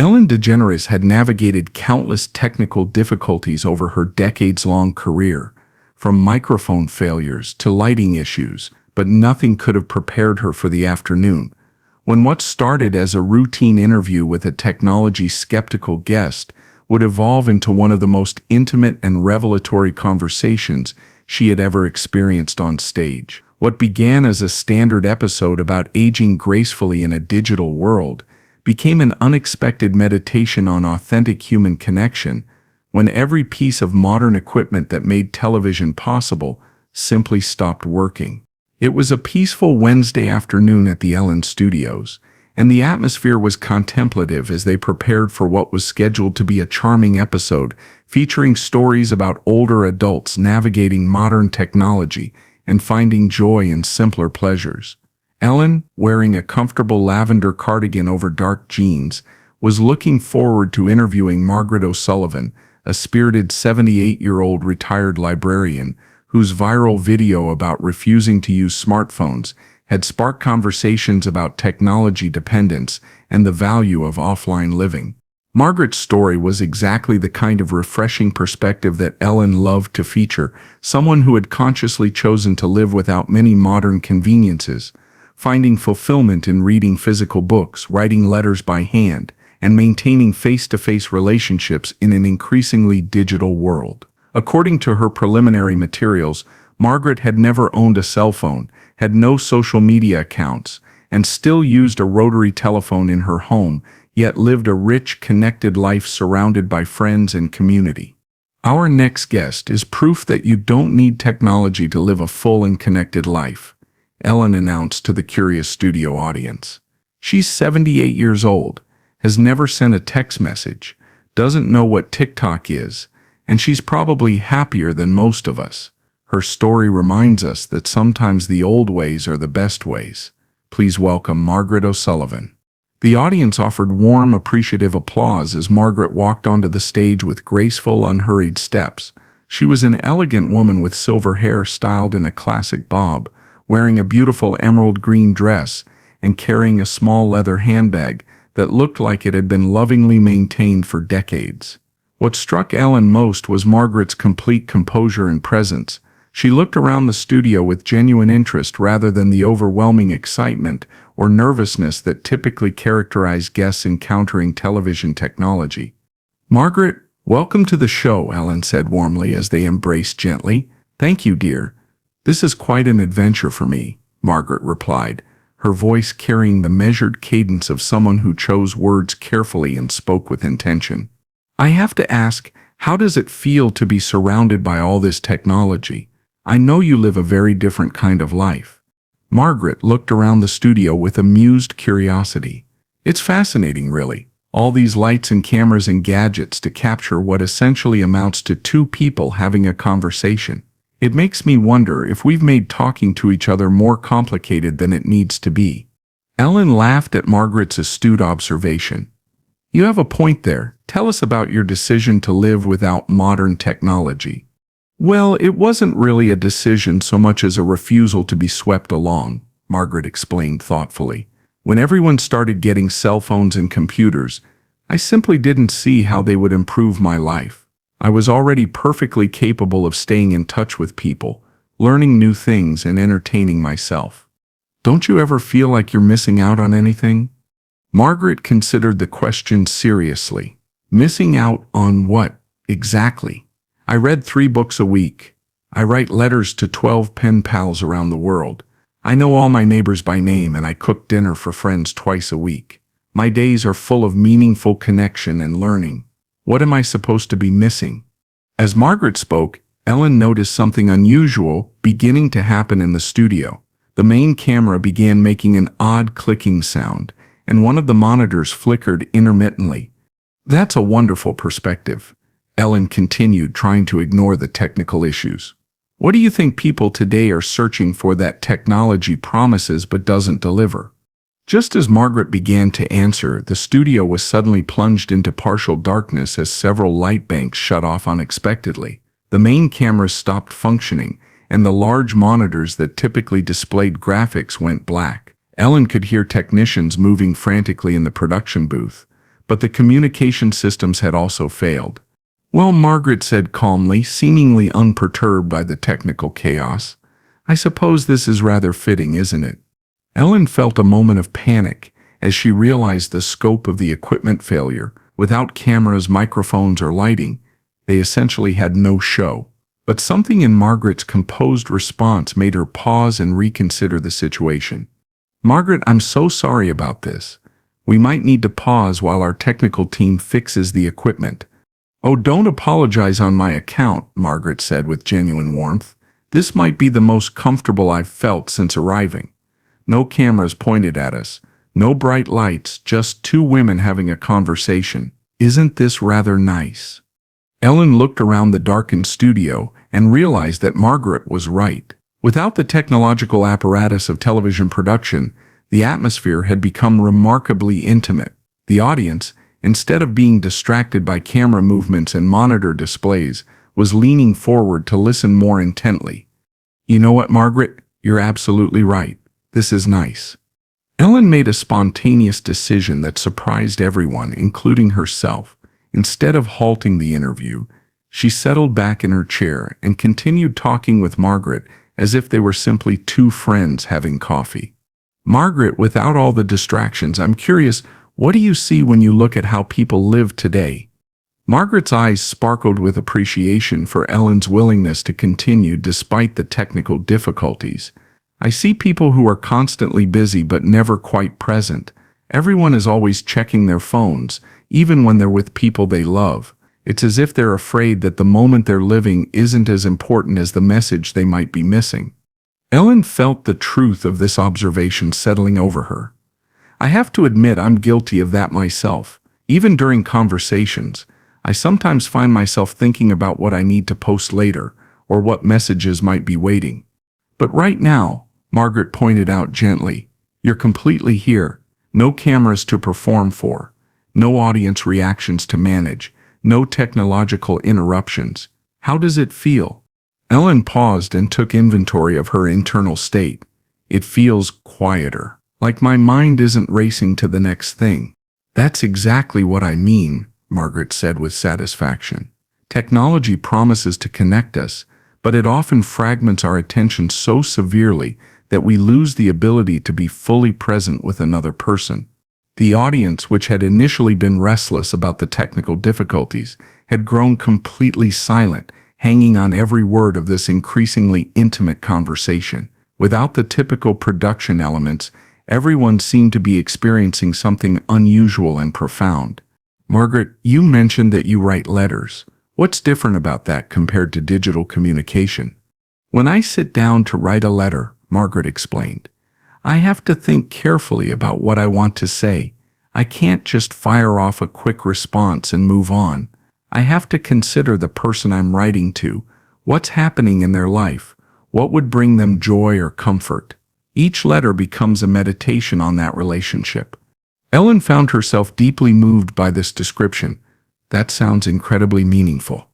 Ellen DeGeneres had navigated countless technical difficulties over her decades-long career, from microphone failures to lighting issues, but nothing could have prepared her for the afternoon, when what started as a routine interview with a technology-skeptical guest would evolve into one of the most intimate and revelatory conversations she had ever experienced on stage. What began as a standard episode about aging gracefully in a digital world became an unexpected meditation on authentic human connection when every piece of modern equipment that made television possible simply stopped working. It was a peaceful Wednesday afternoon at the Ellen Studios, and the atmosphere was contemplative as they prepared for what was scheduled to be a charming episode featuring stories about older adults navigating modern technology and finding joy in simpler pleasures. Ellen, wearing a comfortable lavender cardigan over dark jeans, was looking forward to interviewing Margaret O'Sullivan, a spirited 78-year-old retired librarian whose viral video about refusing to use smartphones had sparked conversations about technology dependence and the value of offline living. Margaret's story was exactly the kind of refreshing perspective that Ellen loved to feature, someone who had consciously chosen to live without many modern conveniences, finding fulfillment in reading physical books, writing letters by hand, and maintaining face-to-face relationships in an increasingly digital world. According to her preliminary materials, Margaret had never owned a cell phone, had no social media accounts, and still used a rotary telephone in her home, yet lived a rich, connected life surrounded by friends and community. Our next guest is proof that you don't need technology to live a full and connected life, Ellen announced to the curious studio audience. She's 78 years old, has never sent a text message, doesn't know what TikTok is, and she's probably happier than most of us. Her story reminds us that sometimes the old ways are the best ways. Please welcome Margaret O'Sullivan. The audience offered warm, appreciative applause as Margaret walked onto the stage with graceful, unhurried steps. She was an elegant woman with silver hair styled in a classic bob, wearing a beautiful emerald green dress and carrying a small leather handbag that looked like it had been lovingly maintained for decades. What struck Ellen most was Margaret's complete composure and presence. She looked around the studio with genuine interest rather than the overwhelming excitement or nervousness that typically characterize guests encountering television technology. "Margaret, welcome to the show," Ellen said warmly as they embraced gently. "Thank you, dear. This is quite an adventure for me," Margaret replied, her voice carrying the measured cadence of someone who chose words carefully and spoke with intention. "I have to ask, how does it feel to be surrounded by all this technology? I know you live a very different kind of life." Margaret looked around the studio with amused curiosity. "It's fascinating, really. All these lights and cameras and gadgets to capture what essentially amounts to two people having a conversation. It makes me wonder if we've made talking to each other more complicated than it needs to be." Ellen laughed at Margaret's astute observation. "You have a point there. Tell us about your decision to live without modern technology." "Well, it wasn't really a decision so much as a refusal to be swept along," Margaret explained thoughtfully. "When everyone started getting cell phones and computers, I simply didn't see how they would improve my life. I was already perfectly capable of staying in touch with people, learning new things and entertaining myself. Don't you ever feel like you're missing out on anything?" Margaret considered the question seriously. "Missing out on what, exactly? I read 3 books a week. I write letters to 12 pen pals around the world. I know all my neighbors by name and I cook dinner for friends twice a week. My days are full of meaningful connection and learning. What am I supposed to be missing?" As Margaret spoke, Ellen noticed something unusual beginning to happen in the studio. The main camera began making an odd clicking sound, and one of the monitors flickered intermittently. "That's a wonderful perspective," Ellen continued, trying to ignore the technical issues. "What do you think people today are searching for that technology promises but doesn't deliver?" Just as Margaret began to answer, the studio was suddenly plunged into partial darkness as several light banks shut off unexpectedly. The main cameras stopped functioning, and the large monitors that typically displayed graphics went black. Ellen could hear technicians moving frantically in the production booth, but the communication systems had also failed. Well, Margaret said calmly, seemingly unperturbed by the technical chaos, I suppose this is rather fitting, isn't it? Ellen felt a moment of panic as she realized the scope of the equipment failure. Without cameras, microphones, or lighting, they essentially had no show. But something in Margaret's composed response made her pause and reconsider the situation. Margaret, I'm so sorry about this. We might need to pause while our technical team fixes the equipment. Oh, don't apologize on my account, Margaret said with genuine warmth. This might be the most comfortable I've felt since arriving. No cameras pointed at us, no bright lights, just two women having a conversation. Isn't this rather nice? Ellen looked around the darkened studio and realized that Margaret was right. Without the technological apparatus of television production, the atmosphere had become remarkably intimate. The audience, instead of being distracted by camera movements and monitor displays, was leaning forward to listen more intently. You know what, Margaret? You're absolutely right. This is nice. Ellen made a spontaneous decision that surprised everyone, including herself. Instead of halting the interview, she settled back in her chair and continued talking with Margaret as if they were simply two friends having coffee. Margaret, without all the distractions, I'm curious, what do you see when you look at how people live today? Margaret's eyes sparkled with appreciation for Ellen's willingness to continue despite the technical difficulties. I see people who are constantly busy but never quite present. Everyone is always checking their phones, even when they're with people they love. It's as if they're afraid that the moment they're living isn't as important as the message they might be missing. Ellen felt the truth of this observation settling over her. I have to admit I'm guilty of that myself. Even during conversations, I sometimes find myself thinking about what I need to post later, or what messages might be waiting. But right now, Margaret pointed out gently, you're completely here. No cameras to perform for, no audience reactions to manage, no technological interruptions. How does it feel? Ellen paused and took inventory of her internal state. It feels quieter, like my mind isn't racing to the next thing. That's exactly what I mean, Margaret said with satisfaction. Technology promises to connect us, but it often fragments our attention so severely that we lose the ability to be fully present with another person. The audience, which had initially been restless about the technical difficulties, had grown completely silent, hanging on every word of this increasingly intimate conversation. Without the typical production elements, everyone seemed to be experiencing something unusual and profound. Margaret, you mentioned that you write letters. What's different about that compared to digital communication? When I sit down to write a letter, Margaret explained, I have to think carefully about what I want to say. I can't just fire off a quick response and move on. I have to consider the person I'm writing to, what's happening in their life, what would bring them joy or comfort. Each letter becomes a meditation on that relationship. Ellen found herself deeply moved by this description. That sounds incredibly meaningful.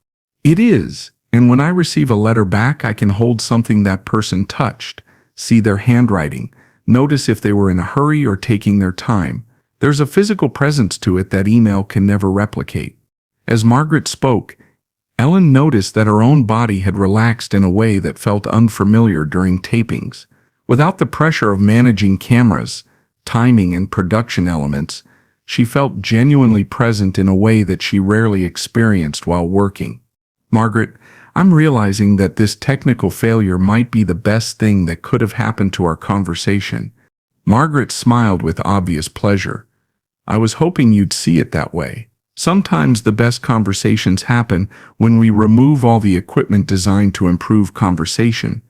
It is, and when I receive a letter back, I can hold something that person touched, see their handwriting, notice if they were in a hurry or taking their time. There's a physical presence to it that email can never replicate. As Margaret spoke, Ellen noticed that her own body had relaxed in a way that felt unfamiliar during tapings. Without the pressure of managing cameras, timing, and production elements, she felt genuinely present in a way that she rarely experienced while working. Margaret, I'm realizing that this technical failure might be the best thing that could have happened to our conversation. Margaret smiled with obvious pleasure. I was hoping you'd see it that way. Sometimes the best conversations happen when we remove all the equipment designed to improve conversation.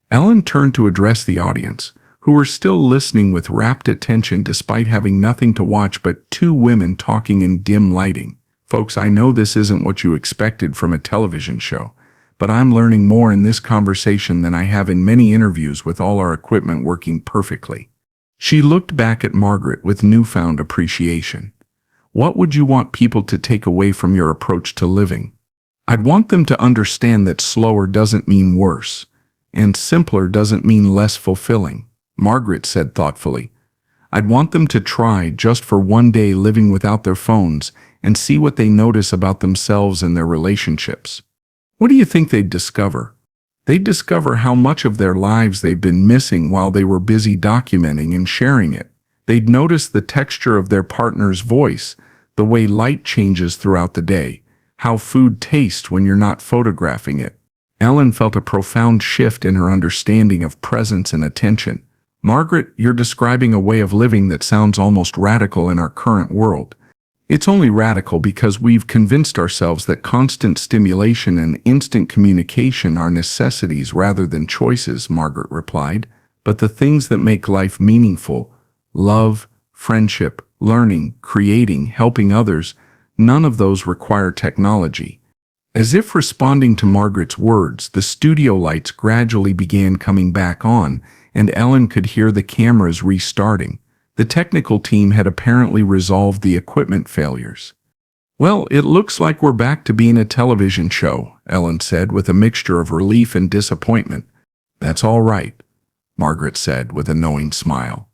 Ellen turned to address the audience, who were still listening with rapt attention despite having nothing to watch but two women talking in dim lighting. Folks, I know this isn't what you expected from a television show, but I'm learning more in this conversation than I have in many interviews with all our equipment working perfectly. She looked back at Margaret with newfound appreciation. What would you want people to take away from your approach to living? I'd want them to understand that slower doesn't mean worse, and simpler doesn't mean less fulfilling, Margaret said thoughtfully. I'd want them to try just for one day living without their phones and see what they notice about themselves and their relationships. What do you think they'd discover? They'd discover how much of their lives they've been missing while they were busy documenting and sharing it. They'd notice the texture of their partner's voice, the way light changes throughout the day, how food tastes when you're not photographing it. Ellen felt a profound shift in her understanding of presence and attention. Margaret, you're describing a way of living that sounds almost radical in our current world. It's only radical because we've convinced ourselves that constant stimulation and instant communication are necessities rather than choices, Margaret replied. But the things that make life meaningful, love, friendship, learning, creating, helping others, none of those require technology. As if responding to Margaret's words, the studio lights gradually began coming back on, and Ellen could hear the cameras restarting. The technical team had apparently resolved the equipment failures. "Well, it looks like we're back to being a television show," Ellen said with a mixture of relief and disappointment. "That's all right," Margaret said with a knowing smile.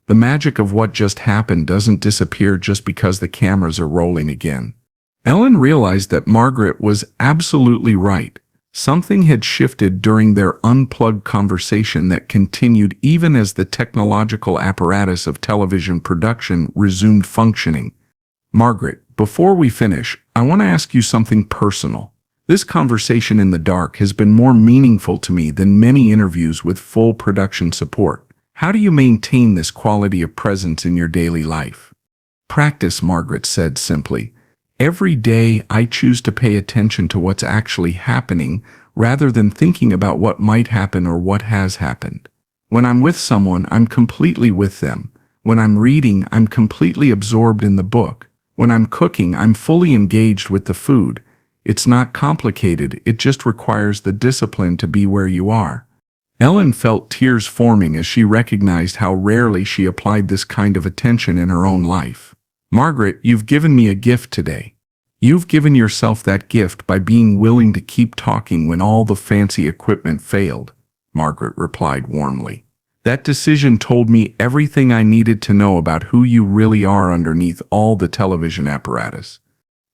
"The magic of what just happened doesn't disappear just because the cameras are rolling again." Ellen realized that Margaret was absolutely right. Something had shifted during their unplugged conversation that continued even as the technological apparatus of television production resumed functioning. "Margaret, before we finish, I want to ask you something personal. This conversation in the dark has been more meaningful to me than many interviews with full production support. How do you maintain this quality of presence in your daily life?" "Practice," Margaret said simply. "Every day I choose to pay attention to what's actually happening rather than thinking about what might happen or what has happened. When I'm with someone, I'm completely with them. When I'm reading, I'm completely absorbed in the book. When I'm cooking, I'm fully engaged with the food. It's not complicated, it just requires the discipline to be where you are." Ellen felt tears forming as she recognized how rarely she applied this kind of attention in her own life. "Margaret, you've given me a gift today. You've given yourself that gift by being willing to keep talking when all the fancy equipment failed," Margaret replied warmly. "That decision told me everything I needed to know about who you really are underneath all the television apparatus."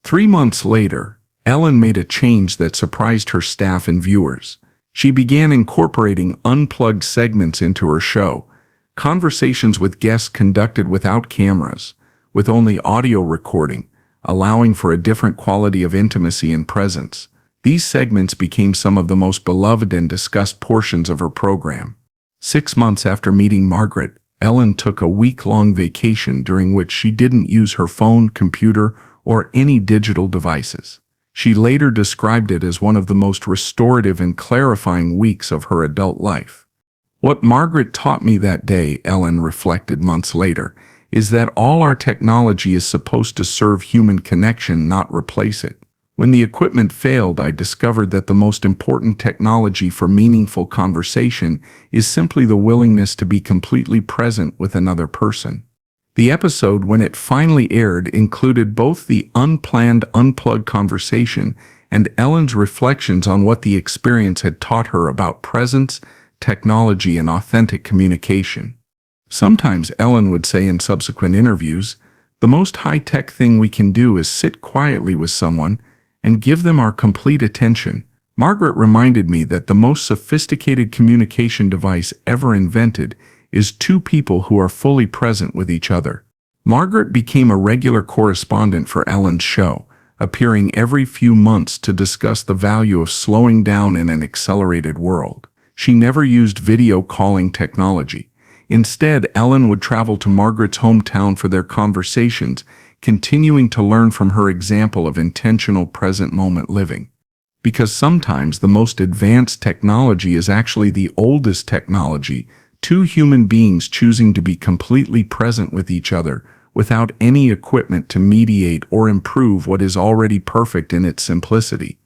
3 months later, Ellen made a change that surprised her staff and viewers. She began incorporating unplugged segments into her show, conversations with guests conducted without cameras, with only audio recording, allowing for a different quality of intimacy and presence. These segments became some of the most beloved and discussed portions of her program. 6 months after meeting Margaret, Ellen took a week-long vacation during which she didn't use her phone, computer, or any digital devices. She later described it as one of the most restorative and clarifying weeks of her adult life. "What Margaret taught me that day," Ellen reflected months later, "is that all our technology is supposed to serve human connection, not replace it. When the equipment failed, I discovered that the most important technology for meaningful conversation is simply the willingness to be completely present with another person." The episode, when it finally aired, included both the unplanned unplugged conversation and Ellen's reflections on what the experience had taught her about presence, technology, and authentic communication. Sometimes, Ellen would say in subsequent interviews, "The most high-tech thing we can do is sit quietly with someone and give them our complete attention." Margaret reminded me that the most sophisticated communication device ever invented is 2 people who are fully present with each other. Margaret became a regular correspondent for Ellen's show, appearing every few months to discuss the value of slowing down in an accelerated world. She never used video calling technology. Instead, Ellen would travel to Margaret's hometown for their conversations, continuing to learn from her example of intentional present moment living. Because sometimes the most advanced technology is actually the oldest technology, 2 human beings choosing to be completely present with each other without any equipment to mediate or improve what is already perfect in its simplicity.